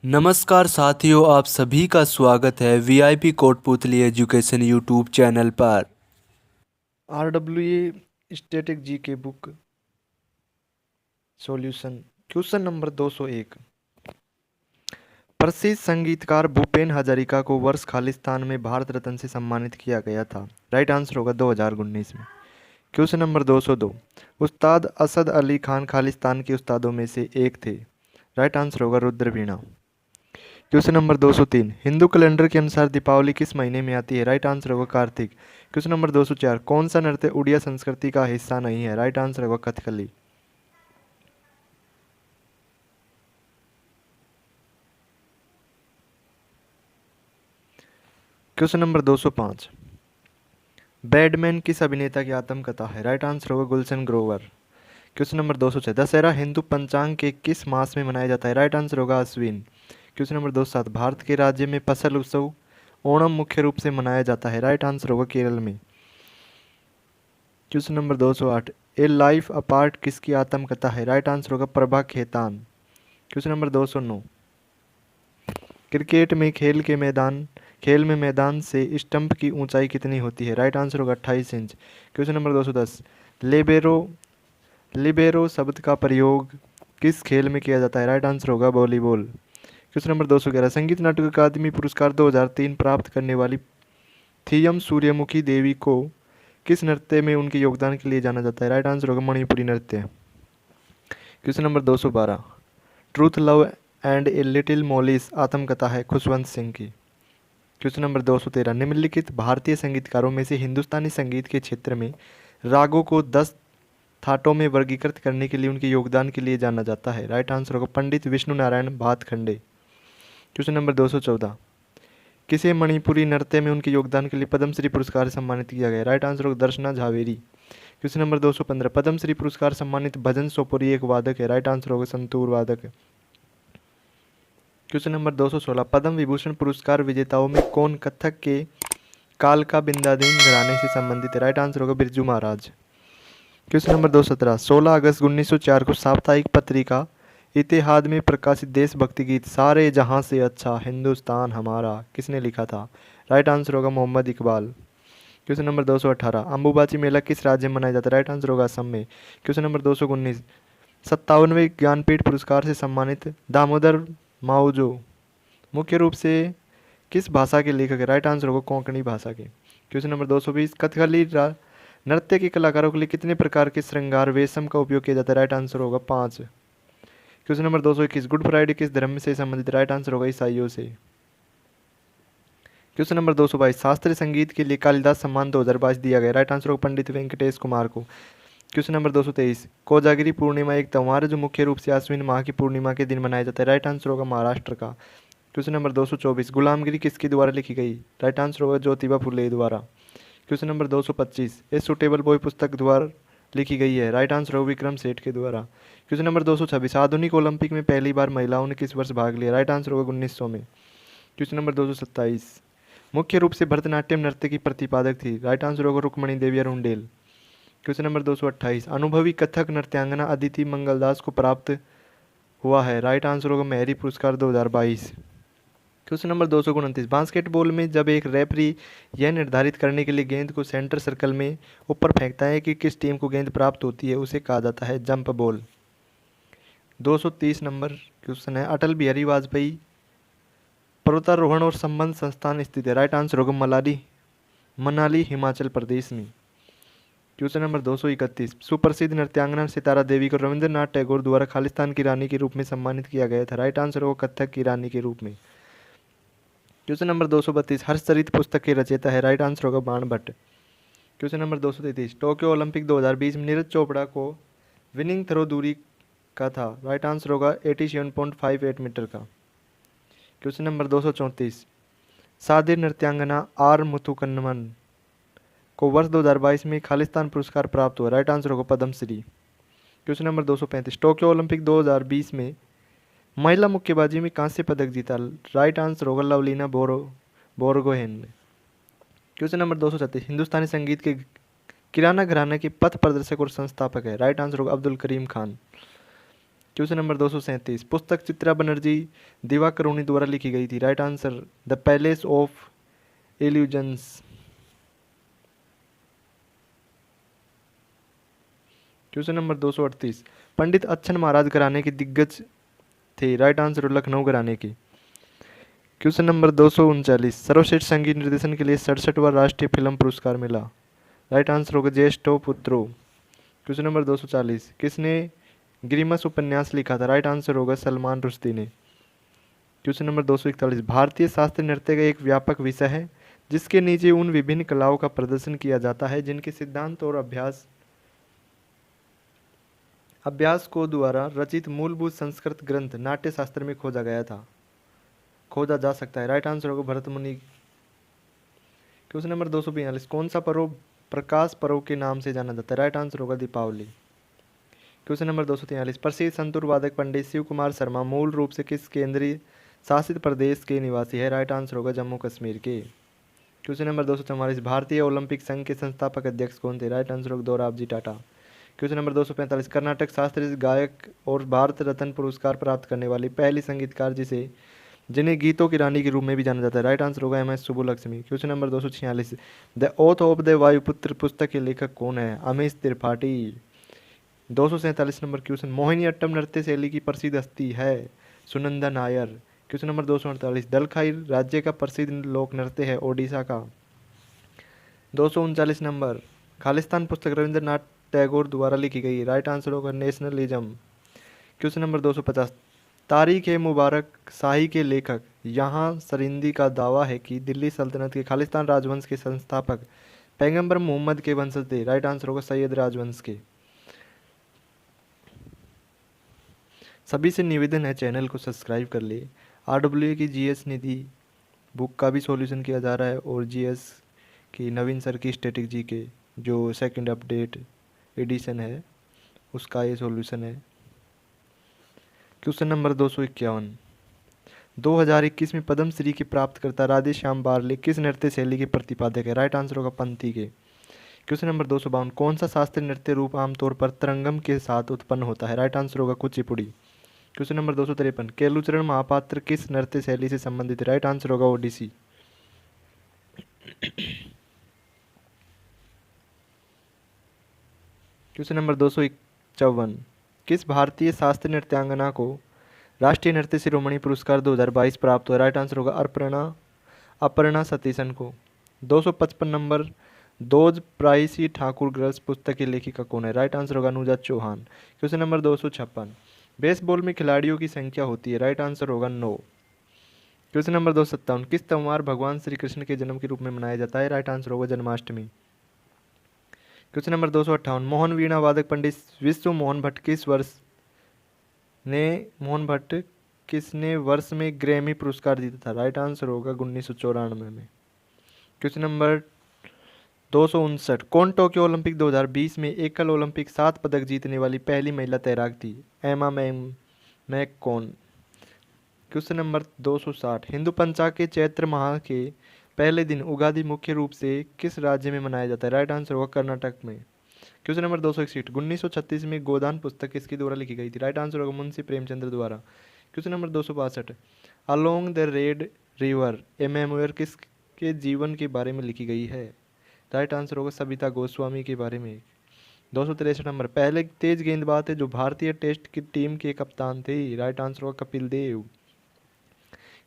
नमस्कार साथियों, आप सभी का स्वागत है VIP Kotputli education YouTube channel पर। RWA स्टैटिक जी के बुक सॉल्यूशन। Question number 201। प्रसिद्ध संगीतकार भूपेन हजारिका को वर्ष खालिस्तान में भारत रत्न से सम्मानित किया गया था। राइट आंसर होगा 2019 में। Question number 202। उस्ताद असद अली खान खालिस्तान के उस्तादों में से एक थे। राइट आंसर होगा Rudra Veena. Question number 203। Hindu calendar के अनुसार दीपावली किस महीने में आती है। राइट आंसर होगा कार्तिक। Question number 204। कौन सा नृत्य उड़िया संस्कृति का हिस्सा नहीं है। राइट आंसर होगा कथकली। Question number 205। बैडमैन किस अभिनेता की आत्मकथा है। राइट आंसर होगा गुलशन ग्रोवर। Question number 206। दशहरा हिंदू पंचांग के किस मास में मनाया जाता है। राइट आंसर होगा अश्विन। Question number 207। भारत के राज्य में फसल उत्सव ओणम मुख्य रूप से मनाया जाता है। राइट आंसर होगा केरल में। Question number 208। A life apart किसकी आत्मकथा है। राइट आंसर होगा Prabha Khetan. Question number 209। Cricket में खेल में मैदान से स्टंप की ऊंचाई कितनी होती है। राइट आंसर होगा 28 इंच। Question number 210। लेबेरो लिबेरो शब्द का प्रयोग किस खेल में किया जाता है। राइट आंसर होगा वॉलीबॉल। Question number 211। संगीत नाटक अकादमी पुरस्कार 2003 प्राप्त करने वाली थीयम सूर्यमुखी देवी को किस नृत्य में उनके योगदान के लिए जाना जाता है। राइट आंसर होगा मणिपुरी नृत्य। Question number 212। Truth love and a little mollies आत्मकथा है खुशवंत सिंह की। Question number 213। निम्नलिखित भारतीय संगीतकारों में से हिंदुस्तानी संगीत के क्षेत्र में रागों को 10 थाटों में वर्गीकृत करने के लिए उनके योगदान के लिए जाना जाता है। राइट आंसर होगा पंडित विष्णु नारायण भातखंडे। Question number 214। किसे मणिपुरी नृत्य में उनके योगदान के लिए पद्मश्री पुरस्कार से सम्मानित किया गया। राइट आंसर होगा दर्शना झावेरी। Question number 215। पद्मश्री पुरस्कार सम्मानित भजन सोपुरी एक वादक है। राइट आंसर होगा संतूर वादक। Question number 216। पद्म विभूषण पुरस्कार विजेताओं में कौन कथक के कालका बिंदादीन घराने से संबंधित है। राइट आंसर होगा बिरजू महाराज। Question number 217। 16 अगस्त 1904 को साप्ताहिक पत्रिका इतिहाद में प्रकाशित देशभक्ति गीत सारे जहां से अच्छा हिंदुस्तान हमारा किसने लिखा था। राइट आंसर होगा मोहम्मद इकबाल। Question number 218। अंबुबाची मेला किस राज्य में मनाया जाता है। राइट आंसर होगा असम में। Question number 219। 57वें ज्ञानपीठ पुरस्कार से सम्मानित दामोदर माउजो मुख्य रूप से किस भाषा के लेखक है। राइट आंसर होगा कोंकणी भाषा के। Question number 220। कथकली नृत्य के कलाकारों के लिए कितने प्रकार के श्रृंगार वेशम का उपयोग किया जाता है। राइट आंसर होगा 5। Question number 221। गुड फ्राइडे किस धर्म से संबंधित। राइट आंसर होगा ईसाइयों से। Question number 222। शास्त्रीय संगीत के लिए कालिदास सम्मान 2022 दिया गया। राइट आंसर होगा पंडित वेंकटेश कुमार को। Question number 223। कोजागिरी पूर्णिमा एक त्यौहार है जो मुख्य रूप से आश्विन माह की पूर्णिमा के दिन मनाया जाता है। राइट आंसर होगा महाराष्ट्र का। Question number 224। गुलामगिरी किसके द्वारा लिखी गई। राइट आंसर होगा ज्योतिबा फुले द्वारा। Question number 225। A suitable boy पुस्तक द्वारा लिखी गई है। राइट आंसर होगा विक्रम सेठ के द्वारा। Question number 226। आधुनिक ओलंपिक में पहली बार महिलाओं ने किस वर्ष भाग लिया। राइट आंसर होगा 1900 में। Question number 227। मुख्य रूप से भरतनाट्यम नृत्य की प्रतिपादक थी। राइट आंसर होगा Rukmini Devi Arundale. Question number 228। अनुभवी कथक नृत्यांगना अदिति मंगलदास को प्राप्त हुआ है। राइट आंसर होगा मेहरी पुरस्कार 2022। Question number 229। बास्केटबॉल में जब एक रेफरी यह निर्धारित करने के लिए गेंद को सेंटर सर्कल में ऊपर फेंकता है कि किस टीम को गेंद प्राप्त होती है उसे कहा जाता है जंप बॉल। 230 नंबर क्वेश्चन है। अटल बिहारी वाजपेयी पर्वतारोहण और संबंध संस्थान स्थित है। राइट आंसर होगा मनाली हिमाचल प्रदेश में। Question number 231। सुप्रसिद्ध नृत्यांगना सितारा देवी को रविंद्रनाथ टैगोर द्वारा खालिस्तान की रानी के रूप में सम्मानित किया गया था। राइट आंसर होगा कथक की रानी के रूप में। Question number 232। हर्षचरित पुस्तक के रचयिता है। राइट आंसर होगा बाण Bhatt. Question number 233। Tokyo Olympic 2020 में नीरज चोपड़ा को विनिंग थ्रो दूरी का था। राइट आंसर होगा 87.58 मीटर का। Question number 234। सादिर नृत्यांगना आर मुथुकन्नमन को वर्ष 2022 में खालिस्तान पुरस्कार प्राप्त हुआ। राइट आंसर होगा Padma Shri. Question number 235। Tokyo Olympic 2020 में महिला मुक्केबाजी में कांस्य पदक जीता। राइट आंसर होगा लवलीना बोरगोहेन ने। Question number 236। हिंदुस्तानी संगीत के किराना घराने के पथ प्रदर्शक और संस्थापक है। राइट आंसर होगा अब्दुल करीम खान। क्वेश्चन नंबर 237, पुस्तक चित्रा बनर्जी दिवाकरुणी द्वारा लिखी गई थी। Right answer the palace of illusions. Question number 238, पंडित अच्छन महाराज घराने के दिग्गज थे। राइट आंसर लखनऊ घराने की। क्वेश्चन नंबर 239, सर्वश्रेष्ठ संगीत निर्देशन के लिए 67वां राष्ट्रीय फिल्म पुरस्कार मिला। राइट आंसर होगा ज्येष्ठो पुत्रो। क्वेश्चन नंबर 240, किसने ग्रीमस उपन्यास लिखा था। राइट आंसर होगा सलमान रुश्दी ने। क्वेश्चन नंबर 241, भारतीय शास्त्रीय नृत्य का एक व्यापक विषय है जिसके नीचे उन विभिन्न कलाओं का प्रदर्शन किया जाता है जिनके सिद्धांत और अभ्यास को द्वारा रचित मूलभूत संस्कृत ग्रंथ नाट्य शास्त्र में खोजा जा सकता है। राइट आंसर होगा भरत मुनि। क्वेश्चन नंबर 242, कौन सा पर्व प्रकाश पर्व के नाम से जाना जाता है। राइट आंसर होगा दीपावली। क्वेश्चन नंबर 243, प्रसिद्ध संतूर वादक पंडित शिव कुमार शर्मा मूल रूप से किस केंद्रीय शासित प्रदेश के निवासी है। राइट आंसर होगा जम्मू कश्मीर के। क्वेश्चन नंबर 244, भारतीय ओलंपिक संघ के संस्थापक अध्यक्ष कौन थे। राइट आंसर होगा दोराबजी टाटा। क्वेश्चन नंबर 245, कर्नाटक शास्त्रीय गायक और भारत रत्न पुरस्कार प्राप्त करने वाली पहली संगीतकार जिन्हें गीतों की रानी के रूप में भी जाना जाता है। राइट आंसर होगा MS Subbulakshmi. Question number 246, the oath of the Vayuputra पुस्तक के लेखक कौन है। अमीश त्रिपाठी। 247 नंबर क्वेश्चन, मोहिनीअट्टम नृत्य शैली की प्रसिद्ध हस्ती है सुनंदा नायर। क्वेश्चन नंबर 248, दलखाई राज्य का प्रसिद्ध लोक नृत्य है ओडिशा का। 239 नंबर, खालिस्तान पुस्तक रविंद्रनाथ टैगोर द्वारा लिखी गई। राइट आंसर होगा नेशनलिज्म। क्वेश्चन नंबर 250, तारीख ए मुबारक शाही के लेखक यहाँ सरिंदी का दावा है कि दिल्ली सल्तनत के खालिस्तान राजवंश के संस्थापक पैगंबर मोहम्मद के वंशज थे। राइट आंसर होगा सैयद राजवंश के। सभी से निवेदन है चैनल को सब्सक्राइब कर ले। RWA की GS निधि बुक का भी सॉल्यूशन किया जा रहा है और GS की नवीन सर की स्टैटिक जी के जो सेकंड अपडेट एडिशन है उसका ये सॉल्यूशन है। क्वेश्चन नंबर 251, 2021 में पद्मश्री की प्राप्तकर्ता राधेश्याम बारले किस नृत्य शैली के प्रतिपादक है। राइट आंसर होगा पंथी के। क्वेश्चन नंबर 252, कौन सा शास्त्रीय नृत्य रूप आमतौर पर तरंगम के साथ उत्पन्न होता है। राइट आंसर होगा कुचिपुड़ी। क्वेश्चन नंबर 253, केलुचरण महापात्र किस नृत्य शैली से संबंधित है। राइट आंसर होगा ओडिसी। क्वेश्चन नंबर 251, किस भारतीय शास्त्रीय नृत्यांगना को राष्ट्रीय नृत्य शिरोमणि पुरस्कार 2022 प्राप्त हुआ। राइट आंसर होगा अपर्णा सतीशन को। 255 number, those pricey Thakur girls पुस्तक की लेखिका कौन है। राइट आंसर होगा Anuja Chauhan. Question number 256, baseball में खिलाड़ियों की संख्या होती है। राइट आंसर होगा 9। क्वेश्चन नंबर 257, किस त्योहार भगवान श्री कृष्ण के जन्म के रूप में मनाया जाता है। राइट आंसर होगा जन्माष्टमी। क्वेश्चन नंबर 258, मोहन वीणा वादक पंडित विश्व मोहन भट्ट किसने वर्ष में ग्रैमी पुरस्कार जीता था। राइट आंसर होगा 1994 में। क्वेश्चन नंबर 259, कौन टोक्यो ओलंपिक 2020 में एकल ओलंपिक 7 पदक जीतने वाली पहली महिला तैराक थी। एमा मैककॉन। क्वेश्चन नंबर 260, हिंदू पंचांग के चैत्र माह के पहले दिन उगादि मुख्य रूप से किस राज्य में मनाया जाता है। राइट आंसर होगा कर्नाटक में। क्वेश्चन नंबर 261, 1936 में गोदान पुस्तक किसके द्वारा लिखी गई थी। राइट आंसर होगा मुंशी प्रेमचंद्र द्वारा। Question number 262, along the red river A memoir किसके जीवन के बारे में लिखी गई है। राइट आंसर होगा सविता गोस्वामी के बारे में। 263 नंबर, पहले तेज गेंदबाज थे जो भारतीय टेस्ट की टीम के कप्तान थे। राइट आंसर होगा कपिल देव।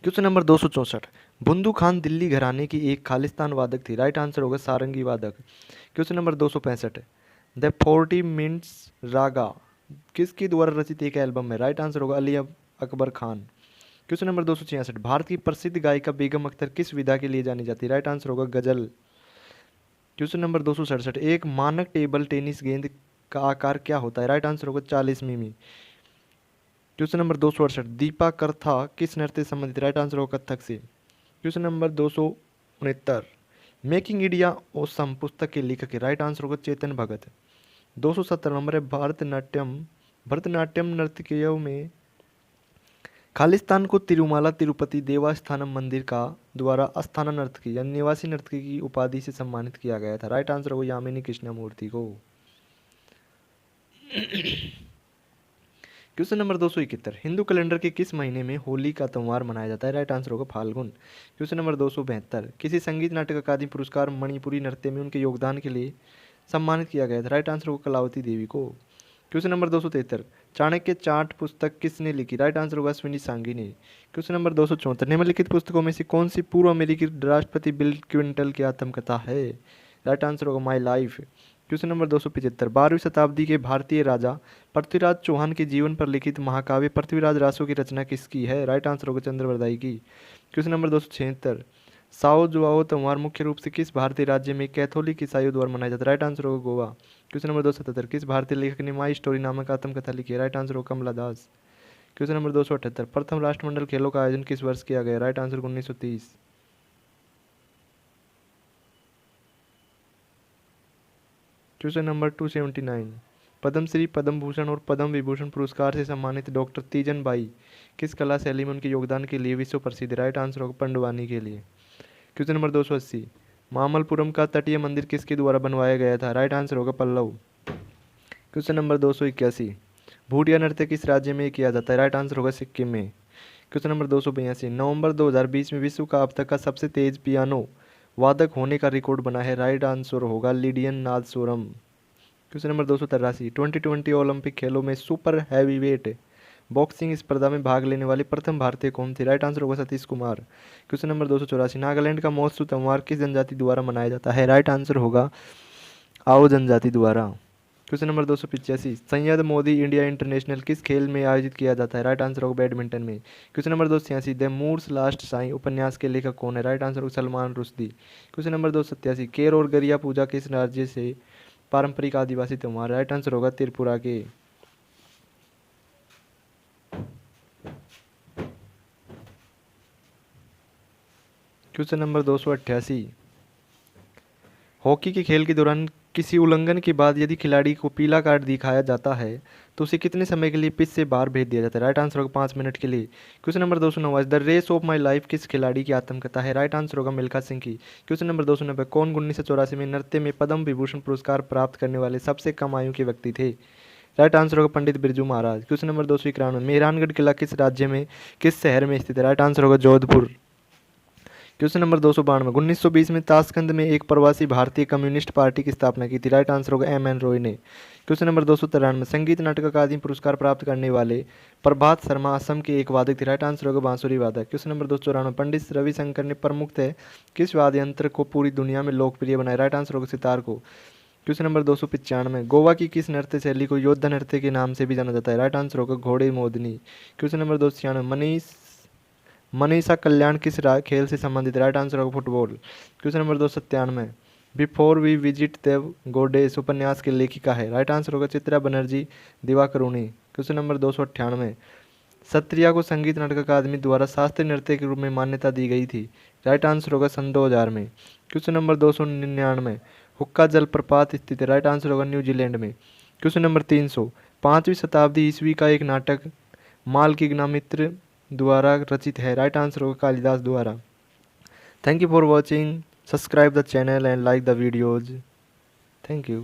क्वेश्चन नंबर 264, बुंदू खान दिल्ली घराने की एक खालिस्तान वादक थी। राइट आंसर होगा सारंगी वादक। क्वेश्चन नंबर 265, द 40 मिनट्स रागा किसके द्वारा रचित एक एल्बम है। राइट आंसर होगा अली अकबर खान। क्वेश्चन नंबर 266, भारत की प्रसिद्ध गायिका बेगम अख्तर किस विधा के लिए जानी जाती है। राइट आंसर होगा गजल। क्वेश्चन नंबर 267, एक मानक टेबल टेनिस गेंद का आकार क्या होता है। राइट आंसर होगा 40 मिमी। क्वेश्चन नंबर 268, दीपा करथा किस नृत्य से संबंधित। राइट आंसर होगा कथक से। Question number 269, making India awesome पुस्तक के लेखक है। राइट आंसर होगा चेतन भगत। 270 नंबर है भरतनाट्यम नर्तकियों में खालिस्तान को तिरुमाला तिरुपति देवस्थानम मंदिर का द्वारा अस्थाना नर्तकी या निवासी नर्तकी की उपाधि से सम्मानित किया गया था। राइट आंसर होगा यामिनी कृष्णमूर्ति को। क्वेश्चन नंबर 271, हिंदू कैलेंडर के किस महीने में होली का त्यौहार मनाया जाता है? राइट आंसर होगा फाल्गुन। क्वेश्चन नंबर 272, किसी संगीत नाटक अकादमी पुरस्कार मणिपुरी नृत्य में उनके योगदान के लिए सम्मानित किया गया था? राइट आंसर होगा कलावती देवी को। क्वेश्चन नंबर 273, चाणक्य चार्ट पुस्तक किसने लिखी? राइट आंसर होगा अश्विनी सांघी ने। क्वेश्चन नंबर 274, निम्नलिखित पुस्तकों में से कौन सी पूर्व अमेरिकी राष्ट्रपति बिल क्लिंटन की आत्मकथा है? राइट आंसर होगा माई लाइफ। क्वेश्चन नंबर 275, 12वीं शताब्दी के भारतीय राजा पृथ्वीराज चौहान के जीवन पर लिखित महाकाव्य पृथ्वीराज रासो की रचना किसकी है? राइट आंसर होगा चंद्रवरदाई की। क्वेश्चन नंबर 276, साओ जुआओ त्यौहार मुख्य रूप से किस भारतीय राज्य में कैथोलिक ईसाइयों द्वारा मनाया जाता है? राइट आंसर होगा गोवा। क्वेश्चन नंबर 277, किस भारतीय लेखक ने माई स्टोरी नामक आत्मकथा लिखी है? राइट आंसर होगा कमला दास। क्वेश्चन नंबर 278, प्रथम राष्ट्रमंडल खेलों का आयोजन किस वर्ष किया गया? Right answer 1930। Question number 279, Padma Shri, Padma Bhushan और पद्म विभूषण पुरस्कार से सम्मानित डॉक्टर तीजन बाई किस कला शैली में उनके योगदान के लिए विश्व प्रसिद्ध? राइट आंसर होगा पंडवानी के लिए। क्वेश्चन नंबर 280, मामल्लपुरम का तटीय मंदिर किसके द्वारा बनवाया गया था? राइट आंसर होगा पल्लव। क्वेश्चन नंबर 281, भूटिया नृत्य किस राज्य में किया जाता है? राइट आंसर होगा सिक्किम में। क्वेश्चन नंबर 282, नवंबर 2020 में विश्व का अब तक का सबसे तेज पियानो वादक होने का रिकॉर्ड बना है? राइट आंसर होगा Lydian Nadhaswaram. Question number 283, 2020 Olympic खेलों में सुपर हैवीवेट बॉक्सिंग स्पर्धा में भाग लेने वाले प्रथम भारतीय कौन थे? राइट आंसर होगा सतीश कुमार। क्वेश्चन नंबर 284, नागालैंड का महोत्सव त्यौहार किस जनजाति द्वारा मनाया जाता है? राइट आंसर होगा आओ जनजाति द्वारा। Question number 285, Syed Modi India international किस खेल में आयोजित किया जाता है? राइट आंसर होगा बैडमिंटन में। Question number 286, the Moor's last sigh उपन्यास के लेखक कौन है? राइट आंसर होगा सलमान रुश्दी। क्वेश्चन नंबर 287, केर और गरिया पूजा किस राज्य से पारंपरिक आदिवासी त्यौहार? राइट आंसर होगा त्रिपुरा के। क्वेश्चन नंबर 288, हॉकी के खेल के दौरान किसी उल्लंघन के बाद यदि खिलाड़ी को पीला कार्ड दिखाया जाता है तो उसे कितने समय के लिए पिच से बाहर भेज दिया जाता है? राइट आंसर होगा 5 मिनट के लिए। Question number 289, the race of my life किस खिलाड़ी की आत्मकथा है? राइट आंसर होगा मिल्खा सिंह की। क्वेश्चन नंबर 290, कौन 1984 में नृत्य में पद्म विभूषण पुरस्कार प्राप्त करने वाले सबसे कम आयु के व्यक्ति थे? राइट आंसर होगा पंडित बिरजू महाराज। क्वेश्चन नंबर 291, मेहरानगढ़ किला किस राज्य में किस शहर में स्थित है? राइट आंसर होगा जोधपुर। क्वेश्चन नंबर 292, 1920 में ताशकंद में एक प्रवासी भारतीय कम्युनिस्ट पार्टी की स्थापना की थी? राइट आंसर होगा M.N. रॉय ने। क्वेश्चन नंबर 293, संगीत नाटक अकादमी पुरस्कार प्राप्त करने वाले प्रभात शर्मा असम के एक वादक थे? राइट आंसर होगा बांसुरी वादक। क्वेश्चन नंबर 294, पंडित रविशंकर ने प्रमुखतः किस वाद्य यंत्र को पूरी दुनिया में लोकप्रिय बनाया? राइट आंसर होगा सितार को। क्वेश्चन नंबर 295, गोवा की किस नृत्य शैली को योद्धा नृत्य के नाम से भी जाना जाता है? राइट आंसर होगा घोड़े मोदनी। क्वेश्चन नंबर 296, मनीषा कल्याण किस खेल से संबंधित? राइट आंसर होगा football. Question number 297, before we visit the goddess उपन्यास की लेखिका है? राइट आंसर होगा चित्रा बनर्जी दिवाकरुणी। क्वेश्चन नंबर 298, सत्रिया को संगीत नाटक अकादमी द्वारा शास्त्रीय नृत्य के रूप में मान्यता दी गई थी? राइट आंसर होगा सन 2000 में। क्वेश्चन नंबर 299, हुक्का जलप्रपात स्थित है? राइट आंसर होगा न्यूजीलैंड में। क्वेश्चन नंबर 300, 5वीं शताब्दी ईस्वी का एक नाटक मालकिग्नामित्र द्वारा रचित है? राइट आंसर होगा कालिदास द्वारा। Thank you for watching, subscribe the channel and like the videos. Thank you.